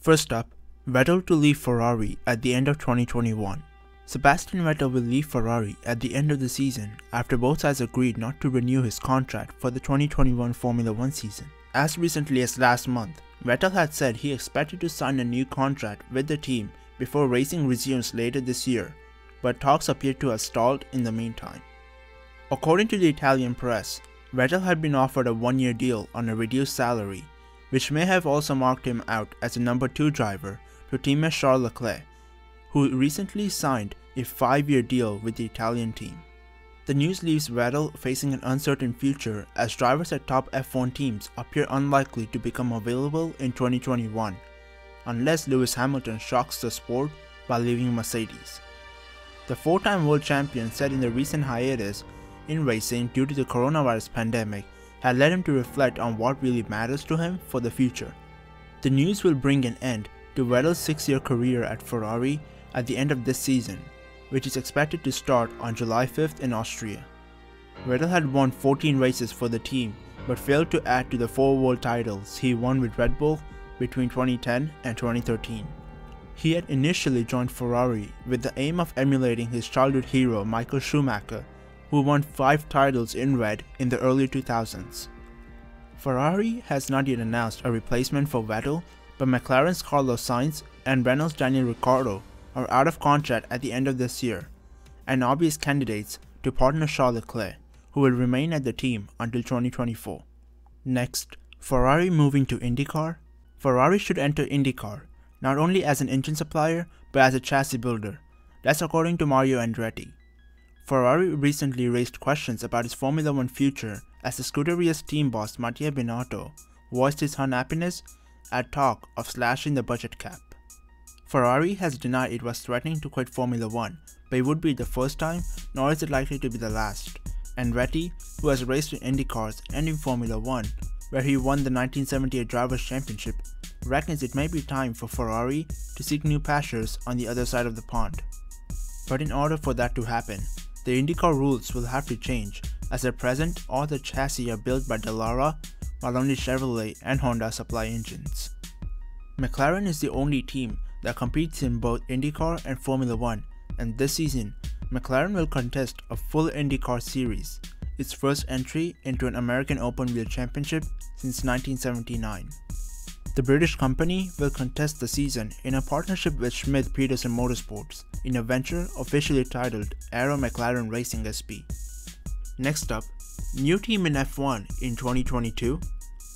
First up, Vettel to leave Ferrari at the end of 2021. Sebastian Vettel will leave Ferrari at the end of the season after both sides agreed not to renew his contract for the 2021 Formula 1 season. As recently as last month, Vettel had said he expected to sign a new contract with the team before racing resumes later this year, but talks appear to have stalled in the meantime. According to the Italian press, Vettel had been offered a one-year deal on a reduced salary, which may have also marked him out as a number 2 driver to teammate Charles Leclerc, who recently signed a 5-year deal with the Italian team. The news leaves Vettel facing an uncertain future as drivers at top F1 teams appear unlikely to become available in 2021, unless Lewis Hamilton shocks the sport by leaving Mercedes. The 4-time world champion said in the recent hiatus in racing due to the coronavirus pandemic had led him to reflect on what really matters to him for the future. The news will bring an end to Vettel's 6-year career at Ferrari at the end of this season, which is expected to start on July 5th in Austria. Vettel had won 14 races for the team but failed to add to the 4 world titles he won with Red Bull between 2010 and 2013. He had initially joined Ferrari with the aim of emulating his childhood hero Michael Schumacher, who won 5 titles in red in the early 2000s. Ferrari has not yet announced a replacement for Vettel, but McLaren's Carlos Sainz and Renault's Daniel Ricciardo are out of contract at the end of this year, and obvious candidates to partner Charles Leclerc, who will remain at the team until 2024. Next, Ferrari moving to Indycar. Ferrari should enter Indycar, not only as an engine supplier, but as a chassis builder. That's according to Mario Andretti. Ferrari recently raised questions about his Formula 1 future as the Scuderia's team boss Mattia Binotto voiced his unhappiness at talk of slashing the budget cap. Ferrari has denied it was threatening to quit Formula 1, but it would be the first time, nor is it likely to be the last. Andretti, who has raced in IndyCars and in Formula 1, where he won the 1978 Drivers' Championship, reckons it may be time for Ferrari to seek new pastures on the other side of the pond. But in order for that to happen, the IndyCar rules will have to change, as at present all the chassis are built by Dallara, while only Chevrolet and Honda supply engines. McLaren is the only team that competes in both IndyCar and Formula 1, and this season, McLaren will contest a full IndyCar series, its first entry into an American Open Wheel Championship since 1979. The British company will contest the season in a partnership with Schmidt Peterson Motorsports in a venture officially titled Aero McLaren Racing SP. Next up, new team in F1 in 2022.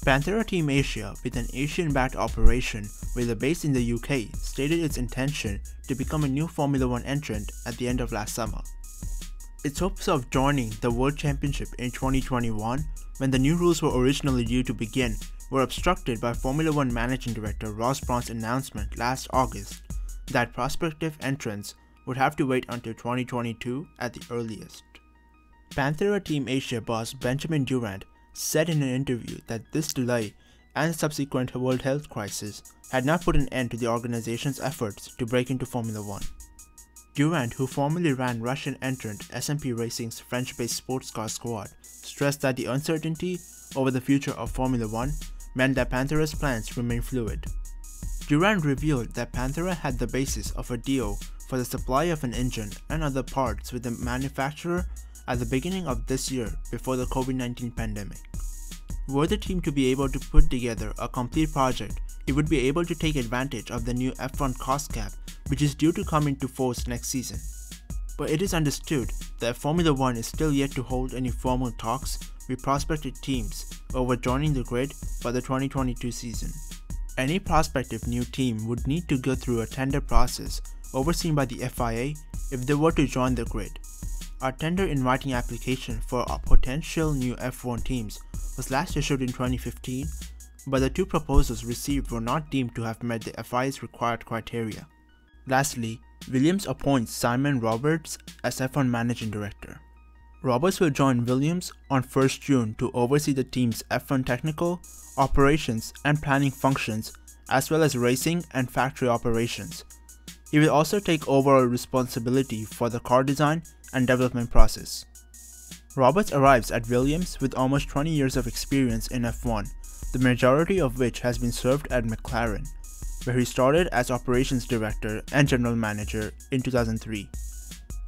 Panthera Team Asia, with an Asian-backed operation with a base in the UK, stated its intention to become a new Formula 1 entrant at the end of last summer. Its hopes of joining the World Championship in 2021, when the new rules were originally due to begin, were obstructed by Formula 1 Managing Director Ross Brawn's announcement last August that prospective entrants would have to wait until 2022 at the earliest. Panthera Team Asia boss Benjamin Durand said in an interview that this delay and subsequent world health crisis had not put an end to the organization's efforts to break into Formula 1. Durand, who formerly ran Russian entrant SMP Racing's French-based sports car squad, stressed that the uncertainty over the future of Formula 1 meant that Panthera's plans remained fluid. Durand revealed that Panthera had the basis of a deal for the supply of an engine and other parts with the manufacturer at the beginning of this year before the COVID-19 pandemic. Were the team to be able to put together a complete project, it would be able to take advantage of the new F1 cost cap, which is due to come into force next season. But it is understood that Formula 1 is still yet to hold any formal talks with prospective teams over joining the grid for the 2022 season. Any prospective new team would need to go through a tender process overseen by the FIA if they were to join the grid. A tender inviting application for potential new F1 teams was last issued in 2015, but the 2 proposals received were not deemed to have met the FIA's required criteria. Lastly, Williams appoints Simon Roberts as F1 Managing Director. Roberts will join Williams on 1st June to oversee the team's F1 technical, operations and planning functions, as well as racing and factory operations. He will also take overall responsibility for the car design and development process. Roberts arrives at Williams with almost 20 years of experience in F1, the majority of which has been served at McLaren. where he started as operations director and general manager in 2003.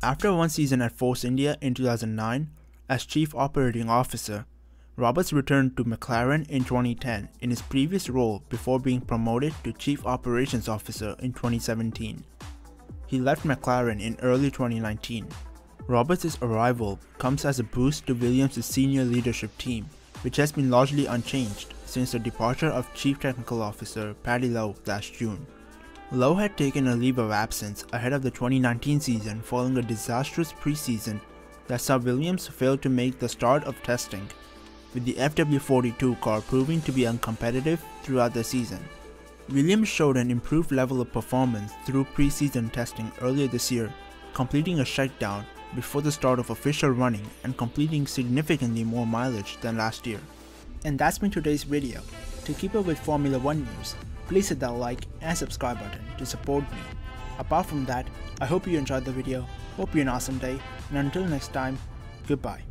After one season at Force India in 2009 as chief operating officer, Roberts returned to McLaren in 2010 in his previous role before being promoted to chief operations officer in 2017. He left McLaren in early 2019. Roberts' arrival comes as a boost to Williams' senior leadership team, which has been largely unchanged since the departure of Chief Technical Officer Paddy Lowe last June. Lowe had taken a leave of absence ahead of the 2019 season following a disastrous preseason that saw Williams fail to make the start of testing, with the FW42 car proving to be uncompetitive throughout the season. Williams showed an improved level of performance through preseason testing earlier this year, completing a shakedown before the start of official running and completing significantly more mileage than last year. And that's been today's video. To keep up with Formula 1 news, please hit that like and subscribe button to support me. Apart from that, I hope you enjoyed the video, hope you have an awesome day, and until next time, goodbye.